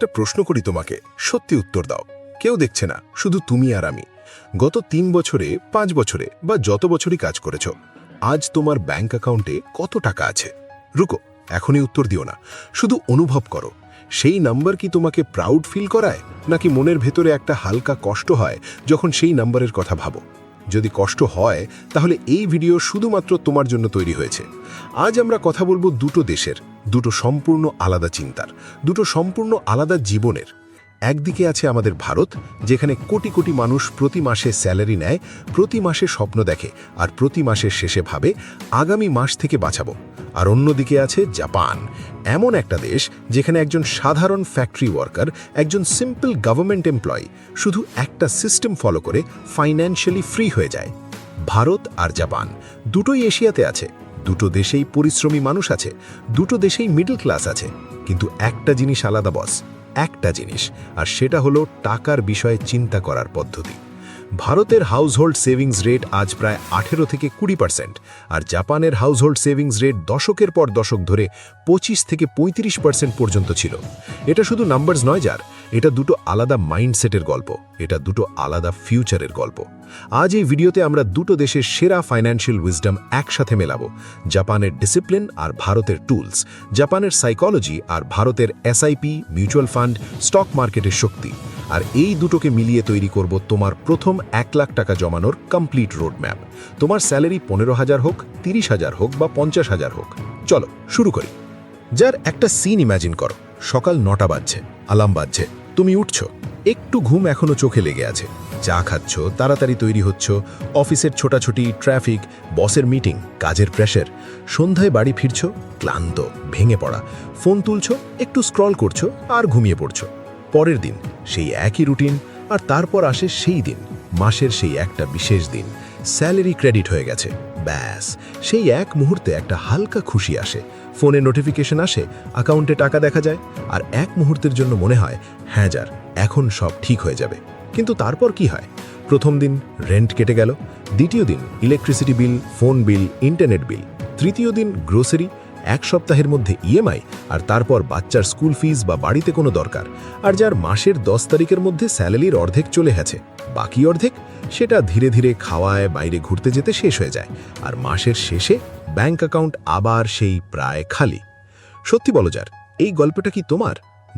একটা প্রশ্ন করি তোমাকে, সত্যি উত্তর দাও। কেউ দেখছে না, শুধু তুমি আর আমি। গত 3 বছরে, 5 বছরে বা যত বছরই কাজ করেছ, আজ তোমার ব্যাংক অ্যাকাউন্টে কত টাকা আছে? রুকো, এখনই উত্তর দিও না, শুধু অনুভব করো। সেই নাম্বার কি তোমাকে প্রাউড ফিল করায়, নাকি মনের ভেতরে একটা হালকা কষ্ট হয় যখন সেই নাম্বারের কথা ভাবো? যদি কষ্ট হয়, তাহলে এই ভিডিও শুধুমাত্র তোমার জন্য তৈরি হয়েছে। আজ আমরা কথা বলবো দুটো দেশের, দুটো সম্পূর্ণ আলাদা চিন্তার, দুটো সম্পূর্ণ আলাদা জীবনের। একদিকে আছে আমাদের ভারত, যেখানে কোটি কোটি মানুষ প্রতি মাসে স্যালারি নেয়, প্রতি মাসে স্বপ্ন দেখে, আর প্রতি মাসের শেষে ভাবে আগামী মাস থেকে বাঁচাবো। আর অন্যদিকে আছে জাপান, এমন একটা দেশ যেখানে একজন সাধারণ ফ্যাক্টরি ওয়ার্কার, একজন সিম্পল গভর্নমেন্ট এমপ্লয়ি শুধু একটা সিস্টেম ফলো করে ফাইন্যান্সিয়ালি ফ্রি হয়ে যায়। ভারত আর জাপান দুটোই এশিয়াতে আছে, দুটো দেশেই পরিশ্রমী মানুষ আছে, দুটো দেশেই মিডল ক্লাস আছে, কিন্তু একটা জিনিস আলাদা বস, একটা জিনিস, আর সেটা হলো টাকার বিষয়ে চিন্তা করার পদ্ধতি। ভারতের হাউসহোল্ড সেভিংস রেট আজ প্রায় 18 থেকে 20%, আর জাপানের হাউসহোল্ড সেভিংস রেট দশকের পর দশক ধরে 25 থেকে 35% পর্যন্ত ছিল। এটা শুধু নাম্বারস নয় যার, এটা দুটো আলাদা মাইন্ডসেটের গল্প, এটা দুটো আলাদা ফিউচারের গল্প। আজ এই ভিডিওতে আমরা দুটো দেশের সেরা ফাইন্যান্সিয়াল উইজডম একসাথে মেলাবো। জাপানের ডিসিপ্লিন আর ভারতের টুলস, জাপানের সাইকোলজি আর ভারতের এসআইপি, মিউচুয়াল ফান্ড, স্টক মার্কেটের শক্তি। আর এই দুটোকে মিলিয়ে তৈরি করব তোমার প্রথম 1 লাখ টাকা জমানোর কমপ্লিট রোড ম্যাপ। তোমার স্যালারি 15,000 হোক, 30,000 হোক বা 50,000 হোক। চলো শুরু করি। যার একটা সিন ইম্যাজিন করো, সকাল 9টা বাজছে, অ্যালার্ম বাজছে, তুমি উঠছো, একটু ঘুম এখনো চোখে লেগে আছে, চা খাচ্ছ, তাড়াতাড়ি তৈরি হচ্ছ, অফিসের ছোটাছুটি, ট্রাফিক, বসের মিটিং, কাজের প্রেশার। সন্ধ্যায় বাড়ি ফিরছ, ক্লান্ত, ভেঙে পড়া, ফোন তুলছো, একটু স্ক্রল করছো আর ঘুমিয়ে পড়ছো। পরের দিন সেই একই রুটিন, আর তারপর আসে সেই দিন, মাসের সেই একটা বিশেষ দিন, স্যালারি ক্রেডিট হয়ে গেছে। ব্যাস, সেই এক মুহূর্তে একটা হালকা খুশি আসে, ফোনে নোটিফিকেশন আসে, অ্যাকাউন্টে টাকা দেখা যায়, আর এক মুহূর্তের জন্য মনে হয় হ্যাঁ যার, এখন সব ঠিক হয়ে যাবে। কিন্তু তারপর কি হয়? প্রথম দিন রেন্ট কেটে গেল, দ্বিতীয় দিন ইলেকট্রিসিটি বিল, ফোন বিল, ইন্টারনেট বিল, তৃতীয় দিন গ্রোসারি, এক সপ্তাহের মধ্যে ইএমআই, আর তারপর বাচ্চার স্কুল ফিস বা বাড়িতে কোনো দরকার। আর যার মাসের 10 তারিখের মধ্যে স্যালারির অর্ধেক চলে গেছে, বাকি অর্ধেক সেটা ধীরে ধীরে খাওয়ায়, বাইরে ঘুরতে যেতে শেষ হয়ে যায়, আর মাসের শেষে ব্যাংক অ্যাকাউন্ট আবার সেই প্রায় খালি। সত্যি বলো যার, এই গল্পটা কি তোমার?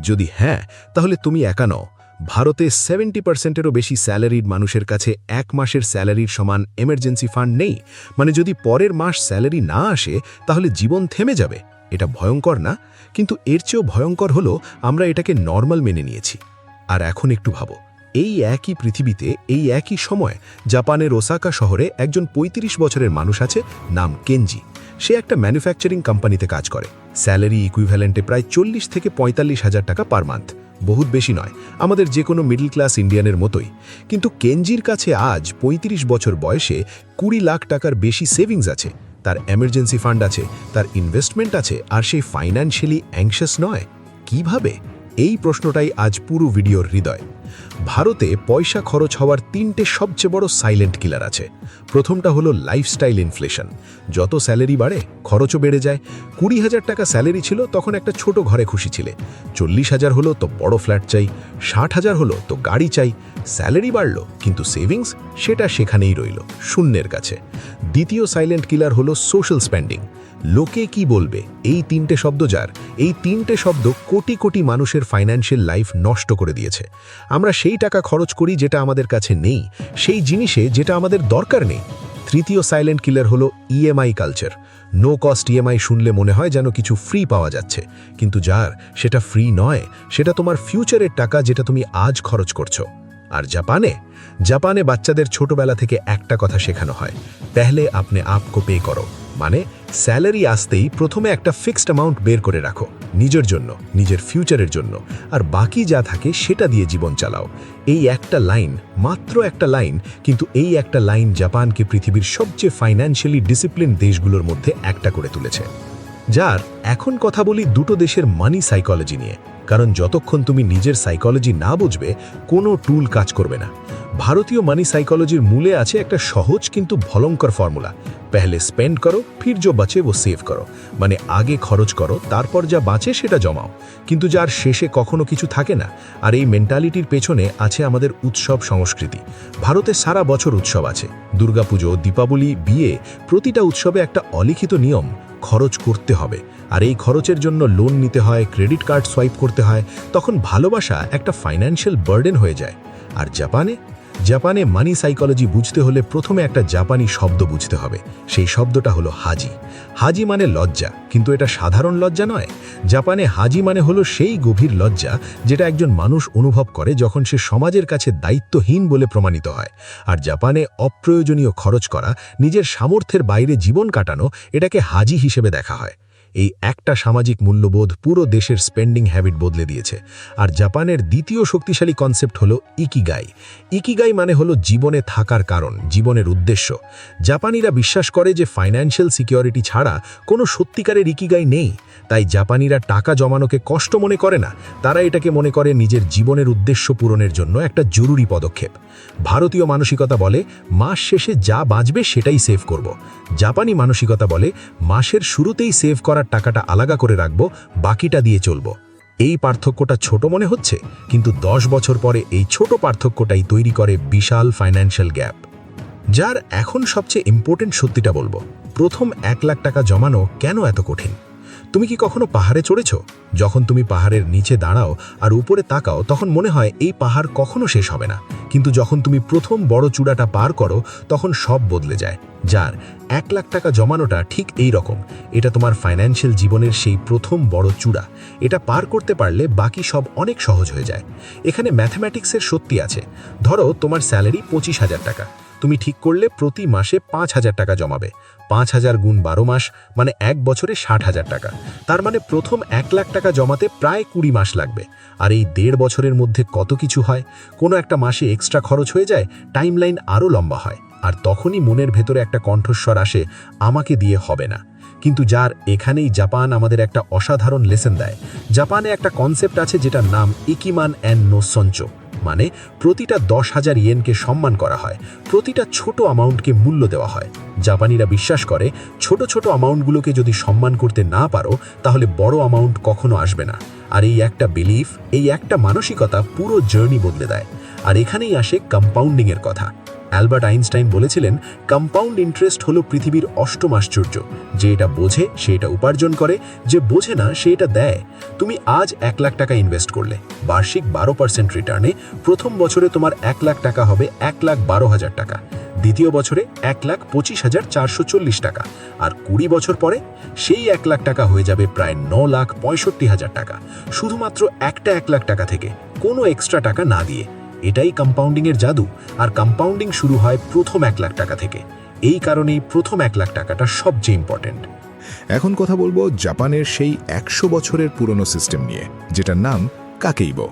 যদি হ্যাঁ, তাহলে তুমি একা নও। ভারতে 70%-এরও বেশি স্যালারিড মানুষের কাছে 1 মাসের স্যালারির সমান এমার্জেন্সি ফান্ড নেই। মানে যদি পরের মাস স্যালারি না আসে, তাহলে জীবন থেমে যাবে। এটা ভয়ঙ্কর না? কিন্তু এর চেয়েও ভয়ঙ্কর হলো আমরা এটাকে নর্মাল মেনে নিয়েছি। আর এখন একটু ভাবো, এই একই পৃথিবীতে, এই একই সময় জাপানের ওসাকা শহরে একজন 35 বছরের মানুষ আছে, নাম কেনজি। সে একটা ম্যানুফ্যাকচারিং কোম্পানিতে কাজ করে, স্যালারি ইকুইভ্যালেন্টে প্রায় 40 থেকে 45,000 টাকা পার মান্থ। বহুত বেশি নয়, আমাদের যে কোনো মিডল ক্লাস ইন্ডিয়ানের মতোই। কিন্তু কেনজির কাছে আজ 35 বছর বয়সে 20 লাখ টাকার বেশি সেভিংস আছে, তার এমার্জেন্সি ফান্ড আছে, তার ইনভেস্টমেন্ট আছে, আর সে ফাইন্যান্সিয়ালি অ্যাংশাস নয়। কিভাবে? এই প্রশ্নটাই আজ পুরো ভিডিওর হৃদয়। ভারতে পয়সা খরচ হওয়ার 3টে সবচেয়ে বড় সাইলেন্ট কিলার আছে। প্রথমটা হলো লাইফস্টাইল ইনফ্লেশন। যত স্যালারি বাড়ে, খরচও বেড়ে যায়। 20,000 টাকা স্যালারি ছিল তখন একটা ছোট ঘরে খুশি ছিলে, 40,000 হলো তো বড় ফ্ল্যাট চাই, 60,000 হলো তো গাড়ি চাই। স্যালারি বাড়লো, কিন্তু সেভিংস সেটা সেখানেই রইল, শূন্যের কাছে। দ্বিতীয় সাইলেন্ট কিলার হলো সোশ্যাল স্পেন্ডিং। লোকে কি বলবে, এই 3টে শব্দ যার, এই 3টে শব্দ কোটি কোটি মানুষের ফাইন্যান্সিয়াল লাইফ নষ্ট করে দিয়েছে। আমরা সেই টাকা খরচ করি যেটা আমাদের কাছে নেই, সেই জিনিসে যেটা আমাদের দরকার নেই। তৃতীয় সাইলেন্ট কিলার হলো EMI culture. No cost EMI শুনলে মনে হয় যেন কিছু ফ্রি পাওয়া যাচ্ছে, কিন্তু যার, সেটা ফ্রি নয়, সেটা তোমার ফিউচারের টাকা যেটা তুমি আজ খরচ করছো। আর জাপানে বাচ্চাদের ছোটবেলা থেকে একটা কথা শেখানো হয়, পেহলে আপনে আপকো পে করো। মানে স্যালারি আসতেই প্রথমে একটা ফিক্সড অ্যামাউন্ট বের করে রাখো নিজের জন্য, নিজের ফিউচারের জন্য, আর বাকি যা থাকে সেটা দিয়ে জীবন চালাও। এই একটা লাইন, মাত্র একটা লাইন, কিন্তু এই একটা লাইন জাপানকে পৃথিবীর সবচেয়ে ফাইন্যান্সিয়ালি ডিসিপ্লিন দেশগুলোর মধ্যে একটা করে তুলেছে। যার এখন কথা বলি দুটো দেশের মানি সাইকোলজি নিয়ে, কারণ যতক্ষণ তুমি নিজের সাইকোলজি না বুঝবে কোনো টুল কাজ করবে না। ভারতীয় মানি সাইকোলজির মূলে আছে একটা সহজ কিন্তু ভয়ঙ্কর ফর্মুলা, পেহলে স্পেন্ড করো ফির যো বাঁচে ও সেভ করো। মানে আগে খরচ করো, তারপর যা বাঁচে সেটা জমাও, কিন্তু যার শেষে কখনো কিছু থাকে না। আর এই মেন্টালিটির পেছনে আছে আমাদের উৎসব সংস্কৃতি। ভারতে সারা বছর উৎসব আছে, দুর্গাপুজো, দীপাবলি, বিয়ে, প্রতিটা উৎসবে একটা অলিখিত নিয়ম, খরচ করতে হবে। আর এই খরচের জন্য লোন নিতে হয়, ক্রেডিট কার্ড সোয়াইপ করতে হয়। তখন ভালোবাসা একটা ফাইন্যান্সিয়াল বার্ডেন হয়ে যায়। আর জাপানে মানি সাইকোলজি বুঝতে হলে প্রথমে একটা জাপানি শব্দ বুঝতে হবে। সেই শব্দটা হলো হাজি। হাজি মানে লজ্জা, কিন্তু এটা সাধারণ লজ্জা নয়। জাপানে হাজি মানে হলো সেই গভীর লজ্জা যেটা একজন মানুষ অনুভব করে যখন সে সমাজের কাছে দায়িত্বহীন বলে প্রমাণিত হয়। আর জাপানে অপ্রয়োজনীয় খরচ করা, নিজের সামর্থ্যের বাইরে জীবন কাটানো, এটাকে হাজি হিসেবে দেখা হয়। এই একটা সামাজিক মূল্যবোধ পুরো দেশের স্পেন্ডিং হ্যাবিট বদলে দিয়েছে। আর জাপানের দ্বিতীয় শক্তিশালী কনসেপ্ট হলো ইকিগাই। ইকিগাই মানে হলো জীবনে থাকার কারণ, জীবনের উদ্দেশ্য। জাপানিরা বিশ্বাস করে যে ফাইন্যান্সিয়াল সিকিউরিটি ছাড়া কোনো সত্যিকারের ইকিগাই নেই। তাই জাপানিরা টাকা জমানোকে কষ্ট মনে করে না, তারা এটাকে মনে করে নিজের জীবনের উদ্দেশ্য পূরণের জন্য একটা জরুরি পদক্ষেপ। ভারতীয় মানসিকতা বলে মাস শেষে যা বাঁচবে সেটাই সেভ করব। জাপানি মানসিকতা বলে মাসের শুরুতেই সেভ করার টাকাটা আলাদা করে রাখবো, বাকিটা দিয়ে চলবো। এই পার্থক্যটা ছোট মনে হচ্ছে, কিন্তু 10 বছর পরে এই ছোট পার্থক্যটাই তৈরি করে বিশাল ফাইন্যান্সিয়াল গ্যাপ। যার এখন সবচেয়ে ইম্পর্টেন্ট সত্যিটা বলবো, প্রথম 1 লাখ টাকা জমানো কেন এত কঠিন? তুমি কি কখনো পাহাড়ে চড়েছ? যখন তুমি পাহাড়ের নিচে দাঁড়াও আর উপরে তাকাও, তখন মনে হয় এই পাহাড় কখনো শেষ হবে না। কিন্তু যখন তুমি প্রথম বড় চূড়াটা পার করো, তখন সব বদলে যায়। যার 1 লাখ টাকা জমানোটা ঠিক এই রকম। এটা তোমার ফাইন্যান্সিয়াল জীবনের সেই প্রথম বড় চূড়া। এটা পার করতে পারলে বাকি সব অনেক সহজ হয়ে যায়। এখানে ম্যাথমেটিক্সের সত্যি আছে। ধরো তোমার স্যালারি 25,000 টাকা। তুমি ঠিক করলে প্রতি মাসে 5,000 টাকা জমাবে। 5,000 গুণ 12 মাস মানে 1 বছরে 60,000 টাকা। তার মানে প্রথম 1 লাখ টাকা জমাতে প্রায় 20 মাস লাগবে। আর এই 1.5 বছরের মধ্যে কত কিছু হয়। কোনো একটা মাসে এক্সট্রা খরচ হয়ে যায়, টাইমলাইন আরও লম্বা হয়। আর তখনই মনের ভেতরে একটা কণ্ঠস্বর আসে, আমাকে দিয়ে হবে না। কিন্তু যার এখানেই জাপান আমাদের একটা অসাধারণ লেসন দেয়। জাপানে একটা কনসেপ্ট আছে যেটার নাম ইকিমান অ্যান্ড নো সঞ্চো। মানে প্রতিটা 10,000 ইয়েনকে সম্মান করা হয়, প্রতিটা ছোট অ্যামাউন্টকে মূল্য দেওয়া হয়। জাপানিরা বিশ্বাস করে ছোট ছোট অ্যামাউন্টগুলোকে যদি সম্মান করতে না পারো, তাহলে বড় অ্যামাউন্ট কখনো আসবে না। আর এই একটা বিলিফ, এই একটা মানসিকতা পুরো জার্নি বদলে দেয়। আর এখানেই আসে কম্পাউন্ডিংয়ের কথা। অ্যালবার্ট আইনস্টাইন বলেছিলেন, কম্পাউন্ড ইন্টারেস্ট হলো পৃথিবীর অষ্টম আশ্চর্য। যে এটা বোঝে সে এটা উপার্জন করে, যে বোঝে না সে এটা দেয়। তুমি আজ 1 লাখ টাকা ইনভেস্ট করলে, বার্ষিক 12% রিটার্নে প্রথম বছরে তোমার 1 লাখ টাকা হবে 1,12,000 টাকা, দ্বিতীয় বছরে 1,25,440 টাকা, আর 20 বছর পরে সেই 1 লাখ টাকা হয়ে যাবে প্রায় 9,65,000 টাকা, শুধুমাত্র একটা 1 লাখ টাকা থেকে, কোনো এক্সট্রা টাকা না দিয়ে। এটাই কম্পাউন্ডিংয়ের জাদু। আর কম্পাউন্ডিং শুরু হয় প্রথম 1 লাখ টাকা থেকে। এই কারণেই প্রথম 1 লাখ টাকাটা সবচেয়ে ইম্পর্টেন্ট। এখন কথা বলবো জাপানের সেই 100 বছরের পুরনো সিস্টেম নিয়ে, যেটার নাম কাকেইবো।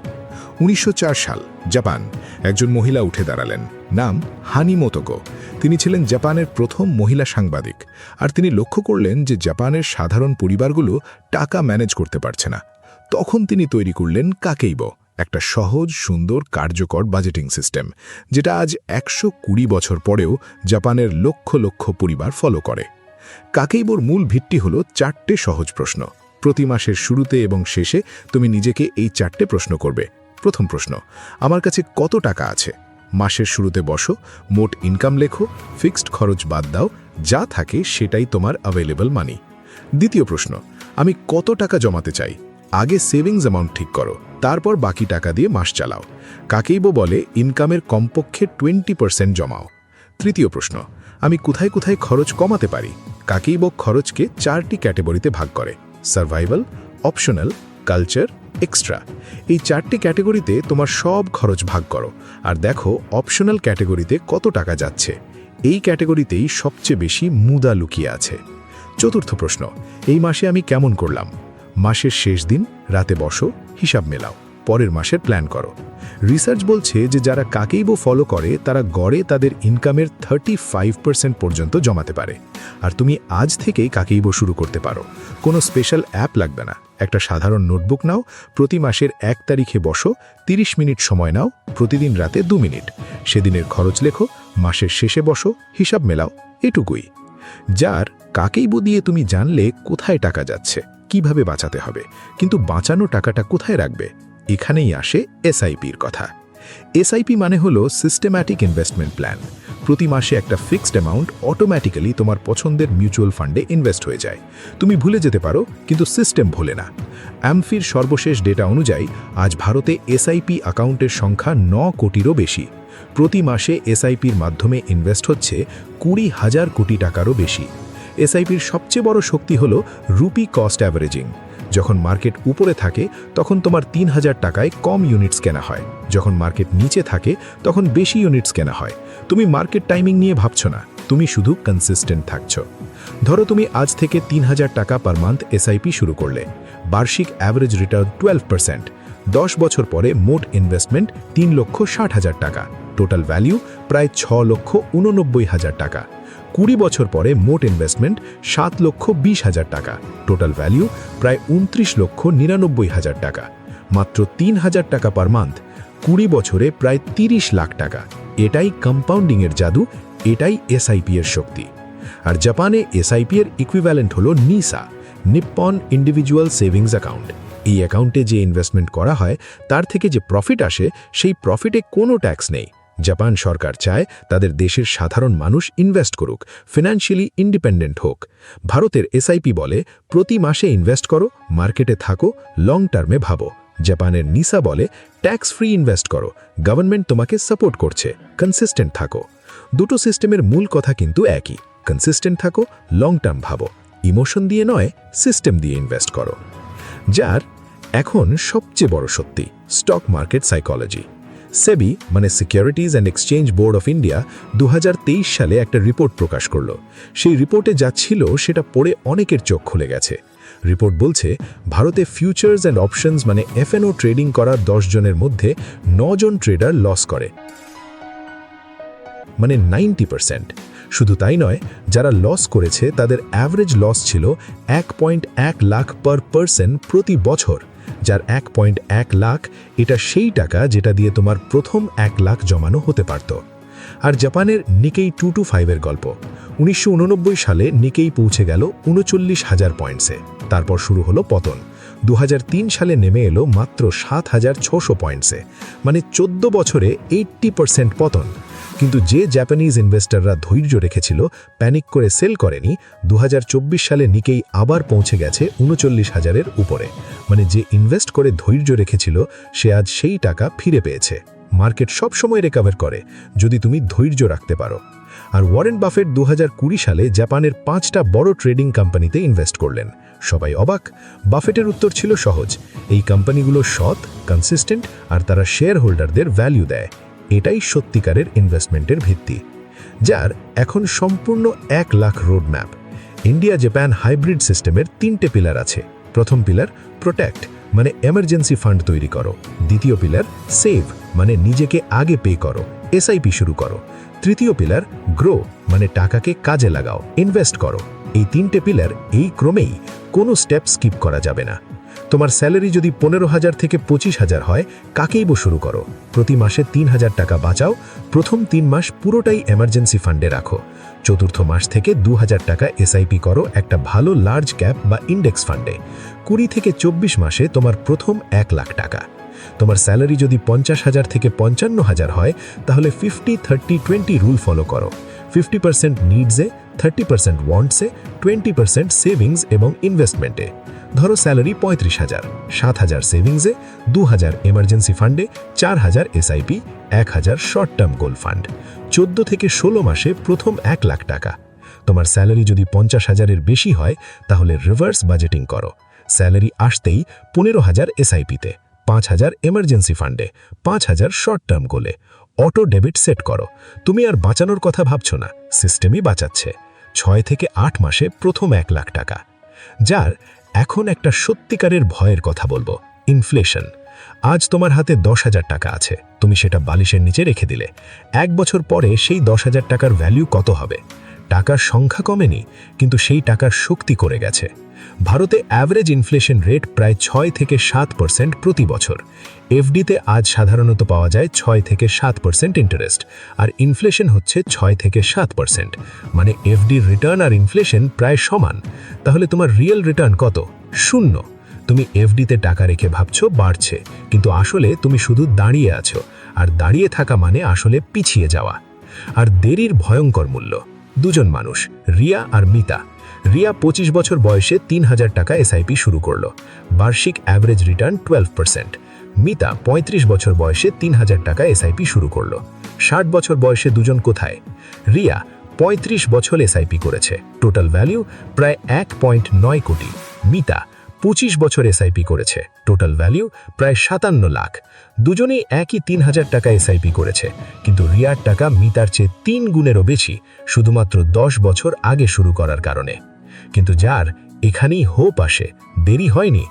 1904 সাল, জাপান। একজন মহিলা উঠে দাঁড়ালেন, নাম হানি মোতোকো। তিনি ছিলেন জাপানের প্রথম মহিলা সাংবাদিক। আর তিনি লক্ষ্য করলেন যে জাপানের সাধারণ পরিবারগুলো টাকা ম্যানেজ করতে পারছে না। তখন তিনি তৈরি করলেন কাকেইবো, একটা সহজ, সুন্দর, কার্যকর বাজেটিং সিস্টেম, যেটা আজ 120 বছর পরেও জাপানের লক্ষ লক্ষ পরিবার ফলো করে। কাকেইবোর মূল ভিত্তি হলো 4টে সহজ প্রশ্ন। প্রতি মাসের শুরুতে এবং শেষে তুমি নিজেকে এই 4টে প্রশ্ন করবে। প্রথম প্রশ্ন, আমার কাছে কত টাকা আছে? মাসের শুরুতে বসো, মোট ইনকাম লেখো, ফিক্সড খরচ বাদ দাও, যা থাকে সেটাই তোমার অ্যাভেলেবল মানি। দ্বিতীয় প্রশ্ন, আমি কত টাকা জমাতে চাই? আগে সেভিংস অ্যামাউন্ট ঠিক করো, তারপর বাকি টাকা দিয়ে মাস চালাও। কাকেইবো বলে ইনকামের কমপক্ষে 20% জমাও। তৃতীয় প্রশ্ন, আমি কোথায় কোথায় খরচ কমাতে পারি? কাকেইবো খরচকে 4টি ক্যাটাগরিতে ভাগ করে: সার্ভাইভাল, অপশনাল, কালচার, এক্সট্রা। এই 4টি ক্যাটাগরিতে তোমার সব খরচ ভাগ করো, আর দেখো অপশনাল ক্যাটাগরিতে কত টাকা যাচ্ছে। এই ক্যাটাগরিতেই সবচেয়ে বেশি মুদা লুকিয়ে আছে। চতুর্থ প্রশ্ন, এই মাসে আমি কেমন করলাম? মাসের শেষ দিন রাতে বসো, হিসাব মেলাও। পরের মাসের প্ল্যান করো। রিসার্চ বলছে যে যারা কাকেইবো ফলো করে তারা গড়ে তাদের ইনকামের 35% পর্যন্ত জমাতে পারে। আর তুমি আজ থেকেই কাকেইবো শুরু করতে পারো। কোনো স্পেশাল অ্যাপ লাগবে না, একটা সাধারণ নোটবুক নাও, প্রতি মাসের 1 তারিখে বসো, 30 মিনিট সময় নাও, প্রতিদিন রাতে 2 মিনিট, সেদিনের খরচ লেখো, মাসের শেষে বসো, হিসাব মেলাও, এটুকুই। যার কাকেইবো দিয়ে তুমি জানলে কোথায় টাকা যাচ্ছে, কিভাবে বাঁচাতে হবে, কিন্তু বাঁচানো টাকাটা কোথায় রাখবে, এখানেই আসে এসআইপির কথা। এসআইপি মানে হলো সিস্টেম্যাটিক ইনভেস্টমেন্ট প্ল্যান। প্রতি মাসে একটা ফিক্সড অ্যামাউন্ট অটোম্যাটিক্যালি তোমার পছন্দের মিউচুয়াল ফান্ডে ইনভেস্ট হয়ে যায়। তুমি ভুলে যেতে পারো, কিন্তু সিস্টেম ভোলে না। অ্যামফির সর্বশেষ ডেটা অনুযায়ী আজ ভারতে এসআইপি অ্যাকাউন্টের সংখ্যা 9 কোটিরও বেশি। প্রতি মাসে এসআইপির মাধ্যমে ইনভেস্ট হচ্ছে 20,000 কোটি টাকারও বেশি। এসআইপির সবচেয়ে বড় শক্তি হল রুপি কস্ট অ্যাভারেজিং। যখন মার্কেট উপরে থাকে তখন তোমার 3,000 টাকায় কম ইউনিটস কেনা হয়, যখন মার্কেট নিচে থাকে তখন বেশি ইউনিটস কেনা হয়। তুমি মার্কেট টাইমিং নিয়ে ভাবছো না, তুমি শুধু কনসিস্টেন্ট থাকছো। ধরো তুমি আজ থেকে 3,000 টাকা পার মান্থ এসআইপি শুরু করলে, বার্ষিক অ্যাভারেজ রিটার্ন 12%। 10 বছর পরে মোট ইনভেস্টমেন্ট 3,60,000 টাকা, টোটাল ভ্যালু প্রায় 6,89,000 টাকা। 20 বছর পরে মোট ইনভেস্টমেন্ট 7,20,000 টাকা, টোটাল ভ্যালু প্রায় 29,99,000 টাকা। মাত্র 3,000 টাকা পার মান্থ, 20 বছরে প্রায় 30 লাখ টাকা। এটাই কম্পাউন্ডিংয়ের জাদু, এটাই এসআইপি এর শক্তি। আর জাপানে এসআইপি এর ইকুইভ্যালেন্ট হলো নিসা, নিপ্পন ইন্ডিভিজুয়াল সেভিংস অ্যাকাউন্ট। এই অ্যাকাউন্টে যে ইনভেস্টমেন্ট করা হয় তার থেকে যে প্রফিট আসে, সেই প্রফিটে কোনো ট্যাক্স নেই। জাপান সরকার চায় তাদের দেশের সাধারণ মানুষ ইনভেস্ট করুক, ফিনান্সিয়ালি ইন্ডিপেন্ডেন্ট হোক। ভারতের এসআইপি বলে প্রতি মাসে ইনভেস্ট করো, মার্কেটে থাকো, লং টার্মে ভাবো। জাপানের নিসা বলে ট্যাক্স ফ্রি ইনভেস্ট করো, গভর্নমেন্ট তোমাকে সাপোর্ট করছে, কনসিস্টেন্ট থাকো। দুটো সিস্টেমের মূল কথা কিন্তু একই, কনসিস্টেন্ট থাকো, লং টার্ম ভাবো, ইমোশন দিয়ে নয়, সিস্টেম দিয়ে ইনভেস্ট করো। যার এখন সবচেয়ে বড় সত্যি, স্টক মার্কেট সাইকোলজি। সেবি মানে securities and exchange board of India 2023 সালে একটা রিপোর্ট প্রকাশ করল। সেই রিপোর্টে যা ছিল সেটা পড়ে অনেকের চোখ খুলে গেছে। রিপোর্ট বলছে ভারতে ফিউচার্স অ্যান্ড অপশনস মানে এফএনও ট্রেডিং করা 10 জনের মধ্যে 9 জন ট্রেডার লস করে, মানে 90%। শুধু তাই নয়, যারা লস করেছে তাদের অ্যাভারেজ লস ছিল 1.1 লাখ পার পারসন প্রতি বছর। যার 1.1 লাখ, এটা সেই টাকা যেটা দিয়ে তোমার প্রথম 1 লাখ জমানো হতে পারত। আর জাপানের নিকেই 225 এর গল্প। 1989 সালে নিকেই পৌঁছে গেল 39,000 পয়েন্টসে, তারপর শুরু হলো পতন। 2003 সালে নেমে এলো মাত্র 7,600 পয়েন্টসে, মানে 14 বছরে 80% পতন। কিন্তু যে জাপানিজ ইনভেস্টররা ধৈর্য রেখেছিল, প্যানিক করে সেল করেনি, 2024 সালে নিকেই আবার পৌঁছে গেছে 39,000-এর উপরে। মানে যে ইনভেস্ট করে ধৈর্য রেখেছিল সে আজ সেই টাকা ফিরে পেয়েছে। মার্কেট সব সময় রিকভার করে যদি তুমি ধৈর্য রাখতে পারো। আর ওয়ারেন বাফেট 2020 সালে জাপানের 5টা বড় ট্রেডিং কোম্পানিতে ইনভেস্ট করলেন। সবাই অবাক। বাফেটের উত্তর ছিল সহজ, এই কোম্পানিগুলো সৎ, কনসিস্টেন্ট, আর তারা শেয়ার হোল্ডারদের ভ্যালু দেয়। এটাই সত্যিকারের ইনভেস্টমেন্টের ভিত্তি। যার এখন সম্পূর্ণ 1 lakh road map. India Japan hybrid সিস্টেমের 3টে পিলার আছে। প্রথম পিলার প্রোটেক্ট, মানে এমার্জেন্সি ফান্ড তৈরি করো। দ্বিতীয় পিলার সেভ, মানে নিজেকে আগে পে করো, এসআইপি শুরু করো। তৃতীয় পিলার গ্রো, মানে টাকাকে কাজে লাগাও, ইনভেস্ট করো। এই 3টে পিলার এই ক্রমেই, কোনো স্টেপ স্কিপ করা যাবে না। তোমার স্যালারি যদি 15,000 থেকে 25,000 হয়, কাকেইবো শুরু করো। প্রতি মাসে 3,000 টাকা বাঁচাও, প্রথম 3 মাস পুরোটাই এমার্জেন্সি ফান্ডে রাখো। চতুর্থ মাস থেকে 2,000 টাকা এসআইপি করো একটা ভালো লার্জ ক্যাপ বা ইন্ডেক্স ফান্ডে। 20 থেকে 24 মাসে তোমার প্রথম 1 লাখ টাকা। তোমার স্যালারি যদি 50,000 থেকে 55,000 হয়, তাহলে 50-30-20 রুল ফলো করো। 50% নিডসে, 30% ওয়ান্টসে, 20% সেভিংস এবং ইনভেস্টমেন্টে। ধরো স্যালারি 35,000, 7,000 সেভিংসে, 2,000 এমার্জেন্সি ফান্ডে, 4,000 SIP, 1,000 short term goal fund. 14 থেকে 16 মাসে প্রথম 1 লাখ টাকা। তোমার স্যালারি যদি 50,000-এর বেশি হয়, তাহলে রিভার্স বাজেটিং করো। স্যালারি আসতেই 15,000 এসআইপিতে, 5,000 এমার্জেন্সি ফান্ডে, 5,000 শর্ট টার্ম গোলে। অটো ডেবিট সেট করো। তুমি আর বাঁচানোর কথা ভাবছো না, সিস্টেমই বাঁচাচ্ছে। 6 থেকে 8 মাসে প্রথম 1 লাখ টাকা। যার এখন একটা সত্যিকারের ভয়ের কথা বলবো, ইনফ্লেশন। আজ তোমার হাতে 10,000 টাকা আছে, তুমি সেটা বালিশের নিচে রেখে দিলে। 1 বছর পরে সেই 10,000 টাকার ভ্যালু কত হবে? টাকার সংখ্যা কমেনি, কিন্তু সেই টাকার শক্তি করে গেছে। ভারতে অ্যাভারেজ ইনফ্লেশন রেট প্রায় 6 থেকে 7% প্রতি বছর। এফডিতে আজ সাধারণত পাওয়া যায় 6 থেকে 7% ইন্টারেস্ট, আর ইনফ্লেশন হচ্ছে 6 থেকে 7%। মানে এফডির রিটার্ন আর ইনফ্লেশন প্রায় সমান। তাহলে তোমার রিয়েল রিটার্ন কত? 0। তুমি এফডিতে টাকা রেখে ভাবছো বাড়ছে, কিন্তু আসলে তুমি শুধু দাঁড়িয়ে আছো, আর দাঁড়িয়ে থাকা মানে আসলে পিছিয়ে যাওয়া। আর দেরির ভয়ঙ্কর মূল্য। দুজন মানুষ, রিয়া আর মিতা। রিয়া 25 বছর বয়সে 3,000 টাকা এসআইপি শুরু করলো, বার্ষিক অ্যাভারেজ রিটার্ন 12%। মিতা 35 বছর বয়সে 3,000 টাকা এসআইপি শুরু করলো। 60 বছর বয়সে দুজন কোথায়? রিয়া 35 বছর এসআইপি করেছে, টোটাল ভ্যালু প্রায় 1.9 কোটি। মিতা 25 বছর এসআইপি করেছে, টোটাল ভ্যালু প্রায় 57 লাখ। দুজনেই একই 3,000 টাকা এসআইপি করেছে, কিন্তু রিয়ার টাকা মিতার চেয়ে 3 গুণেরও বেশি, শুধুমাত্র 10 বছর আগে শুরু করার কারণে। কিন্তু যার এখানেই হোপ আসে, দেরি হয়নি।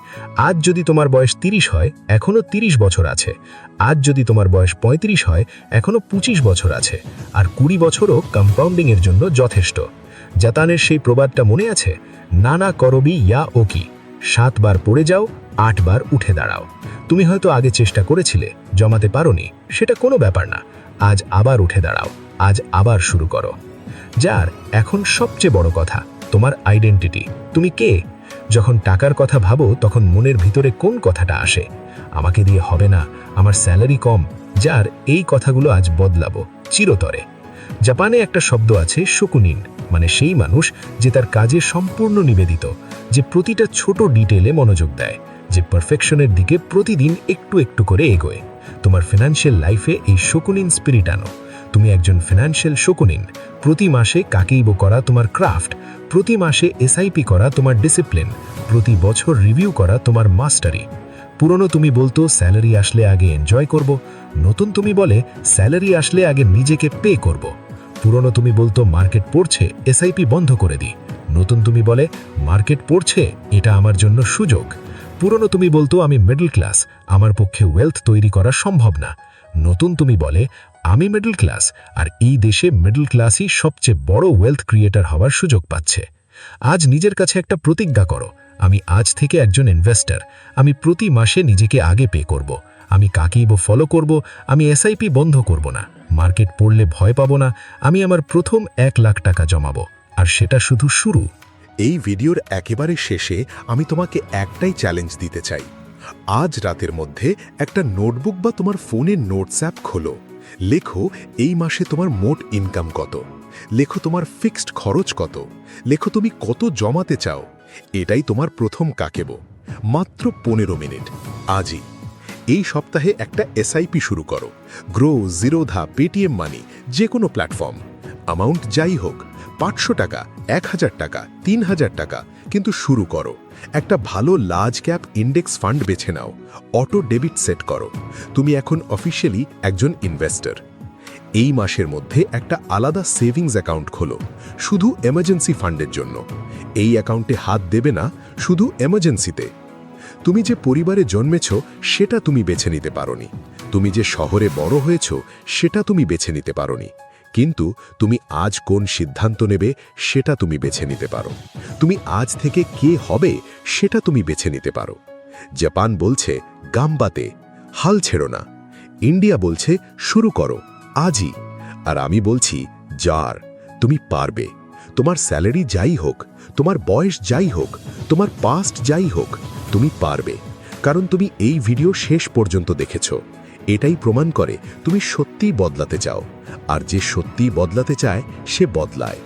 আজ যদি তোমার বয়স 30 হয়, এখনো 30 বছর আছে। আজ যদি তোমার বয়স 35 হয়, এখনো 25 বছর আছে। আর 20 বছরও কম্পাউন্ডিংয়ের জন্য যথেষ্ট। জাপানের সেই প্রবাদটা মনে আছে? নানা করবি ইয়া ওকি, 7 বার পড়ে যাও, 8 বার উঠে দাঁড়াও। তুমি হয়তো আগে চেষ্টা করেছিলে, জমাতে পারোনি, সেটা কোনো ব্যাপার না। আজ আবার উঠে দাঁড়াও, আজ আবার শুরু করো। যার এখন সবচেয়ে বড় কথা, তোমার আইডেন্টিটি। তুমি কে? যখন টাকার কথা ভাবো, তখন মনের ভিতরে কোন কথাটা আসে? আমাকে দিয়ে হবে না, আমার স্যালারি কম। যার এই কথাগুলো আজ বদলাবো চিরতরে। জাপানে একটা শব্দ আছে, শকুনিন, মানে সেই মানুষ যে তার কাজে সম্পূর্ণ নিবেদিত, যে প্রতিটা ছোট ডিটেলে মনোযোগ দেয়, যে পারফেকশনের দিকে প্রতিদিন একটু একটু করে এগোয়। তোমার ফিনান্সিয়াল লাইফে এই শকুনিন স্পিরিট আনো। তুমি একজন ফিনান্সিয়াল শকুনিন। প্রতি মাসে কাকেইবো করা তোমার ক্রাফট, প্রতি মাসে এসআইপি করা তোমার ডিসিপ্লিন, প্রতি বছর রিভিউ করা তোমার মাস্টারি। পুরনো তুমি বলতো স্যালারি আসলে আগে এনজয় করব, নতুন তুমি বলে স্যালারি আসলে আগে নিজেকে পে করব। পুরনো তুমি বলতো মার্কেট পড়ছে, এসআইপি বন্ধ করে দিই, নতুন তুমি বলে মার্কেট পড়ছে, এটা আমার জন্য সুযোগ। পুরনো তুমি বলতো আমি মিডল ক্লাস, আমার পক্ষে ওয়েলথ তৈরি করা সম্ভব না, নতুন তুমি বলে আমি মিডল ক্লাস, আর এই দেশে মিডল ক্লাসই সবচেয়ে বড় ওয়েলথ ক্রিয়েটার হওয়ার সুযোগ পাচ্ছে। আজ নিজের কাছে একটা প্রতিজ্ঞা করো, আমি আজ থেকে একজন ইনভেস্টর। আমি প্রতি মাসে নিজেকে আগে পে করব, আমি কাকেইবো ফলো করব, আমি এসআইপি বন্ধ করব না, মার্কেট পড়লে ভয় পাবো না, আমি আমার প্রথম 1 লাখ টাকা জমাবো, আর সেটা শুধু শুরু। এই ভিডিওর একেবারে শেষে আমি তোমাকে একটাই চ্যালেঞ্জ দিতে চাই। আজ রাতের মধ্যে একটা নোটবুক বা তোমার ফোনের নোটস অ্যাপ খোলো। লেখো এই মাসে তোমার মোট ইনকাম কত, লেখো তোমার ফিক্সড খরচ কত, লেখো তুমি কত জমাতে চাও। এটাই তোমার প্রথম কাকেবো। মাত্র 15 মিনিট আজই। এই সপ্তাহে একটা এসআইপি শুরু করো। গ্রো, জিরোধা, পেটিএম মানি, যে কোনো প্ল্যাটফর্ম। অ্যামাউন্ট যাই হোক, 500 টাকা, 1000 টাকা, 3000 টাকা, কিন্তু শুরু করো। একটা ভালো লার্জ ক্যাপ ইন্ডেক্স ফান্ড বেছে নাও, অটো ডেবিট সেট করো। তুমি এখন অফিশিয়ালি একজন ইনভেস্টর। এই মাসের মধ্যে একটা আলাদা সেভিংস অ্যাকাউন্ট খোলো, শুধু এমার্জেন্সি ফান্ডের জন্য। এই অ্যাকাউন্টে হাত দেবে না, শুধু এমার্জেন্সিতে। তুমি যে পরিবারে জন্মেছ সেটা তুমি বেছে নিতে পারোনি, তুমি যে শহরে বড় হয়েছ সেটা তুমি বেছে নিতে পারোনি, কিন্তু তুমি আজ কোন সিদ্ধান্ত নেবে সেটা তুমি বেছে নিতে পারো। তুমি আজ থেকে কে হবে সেটা তুমি বেছে নিতে পারো। জাপান বলছে গাম্বাতে, হাল ছেড়ো না। ইন্ডিয়া বলছে শুরু করো আজই। আর আমি বলছি যার, তুমি পারবে। তোমার স্যালারি যাই হোক, তোমার বয়স যাই হোক, তোমার পাস্ট যাই হোক, তুমি পারবে। কারণ তুমি এই ভিডিও শেষ পর্যন্ত দেখেছ। এটাই প্রমাণ করে তুমি সত্যিই বদলাতে চাও, আর যে সত্যিই বদলাতে চায় সে বদলায়।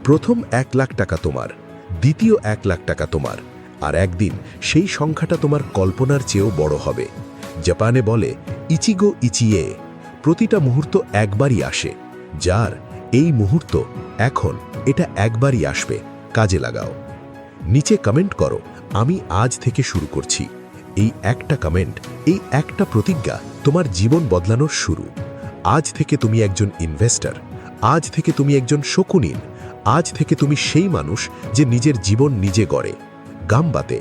প্রথম 1 লাখ টাকা তোমার, দ্বিতীয় 1 লাখ টাকা তোমার, আর একদিন সেই সংখ্যাটা তোমার কল্পনার চেয়েও বড় হবে। জাপানে বলে ইচিগো ইচিয়ে, প্রতিটা মুহূর্ত একবারই আসে। যার এই মুহূর্ত এখন, এটা একবারই আসবে, কাজে লাগাও। নিচে কমেন্ট করো আমি আজ থেকে শুরু করছি। এই একটা কমেন্ট, এই একটা প্রতিজ্ঞা তোমার জীবন বদলানোর শুরু। আজ থেকে তুমি একজন ইনভেস্টর, আজ থেকে তুমি একজন শকুনিন, আজ থেকে তুমি সেই মানুষ যে নিজের জীবন নিজে গড়ে। গাম্বাতে।